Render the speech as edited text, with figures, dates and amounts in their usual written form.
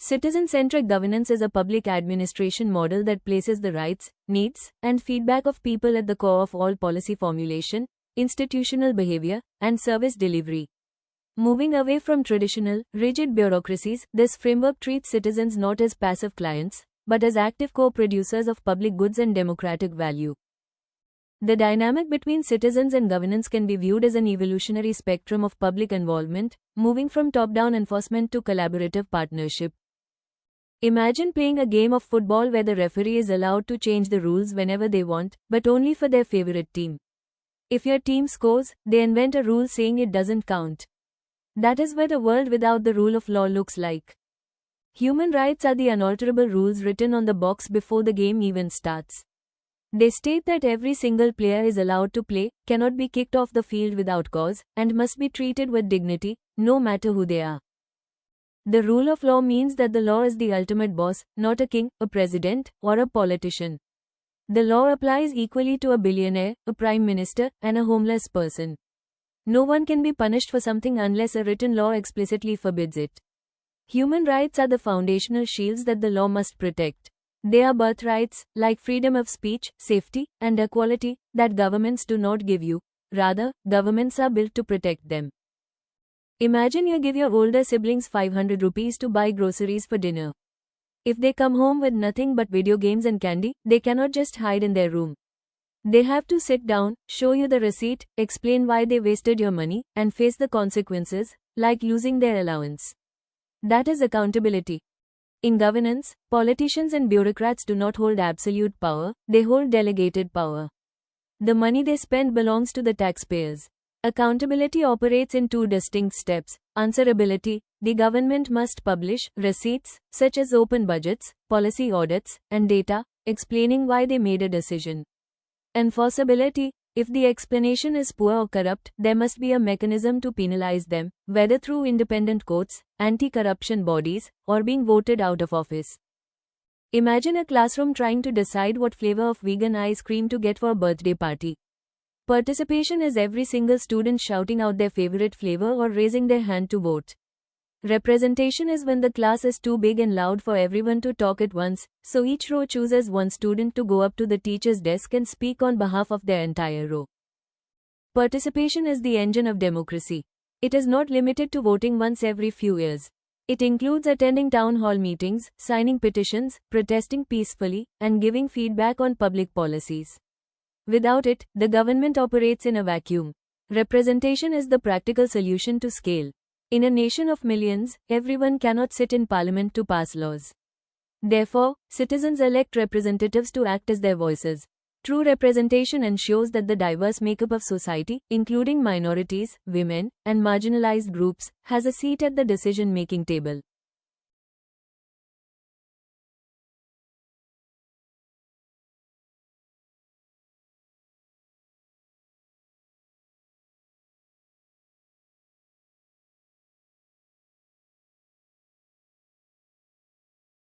Citizen-centric governance is a public administration model that places the rights, needs, and feedback of people at the core of all policy formulation, institutional behavior, and service delivery. Moving away from traditional, rigid bureaucracies, this framework treats citizens not as passive clients, but as active co-producers of public goods and democratic value. The dynamic between citizens and governance can be viewed as an evolutionary spectrum of public involvement, moving from top-down enforcement to collaborative partnership. Imagine playing a game of football where the referee is allowed to change the rules whenever they want, but only for their favorite team. If your team scores, they invent a rule saying it doesn't count. That is what a world without the rule of law looks like. Human rights are the unalterable rules written on the box before the game even starts. They state that every single player is allowed to play, cannot be kicked off the field without cause, and must be treated with dignity, no matter who they are. The rule of law means that the law is the ultimate boss, not a king, a president, or a politician. The law applies equally to a billionaire, a prime minister, and a homeless person. No one can be punished for something unless a written law explicitly forbids it. Human rights are the foundational shields that the law must protect. They are birthrights, like freedom of speech, safety, and equality, that governments do not give you. Rather, governments are built to protect them. Imagine you give your older siblings 500 rupees to buy groceries for dinner. If they come home with nothing but video games and candy, they cannot just hide in their room. They have to sit down, show you the receipt, explain why they wasted your money, and face the consequences, like losing their allowance. That is accountability. In governance, politicians and bureaucrats do not hold absolute power, they hold delegated power. The money they spend belongs to the taxpayers. Accountability operates in two distinct steps. Answerability: the government must publish receipts, such as open budgets, policy audits, and data, explaining why they made a decision. Enforceability: if the explanation is poor or corrupt, there must be a mechanism to penalize them, whether through independent courts, anti-corruption bodies, or being voted out of office. Imagine a classroom trying to decide what flavor of vegan ice cream to get for a birthday party. Participation is every single student shouting out their favorite flavor or raising their hand to vote. Representation is when the class is too big and loud for everyone to talk at once, so each row chooses one student to go up to the teacher's desk and speak on behalf of their entire row. Participation is the engine of democracy. It is not limited to voting once every few years. It includes attending town hall meetings, signing petitions, protesting peacefully, and giving feedback on public policies. Without it, the government operates in a vacuum. Representation is the practical solution to scale. In a nation of millions, everyone cannot sit in parliament to pass laws. Therefore, citizens elect representatives to act as their voices. True representation ensures that the diverse makeup of society, including minorities, women, and marginalized groups, has a seat at the decision-making table.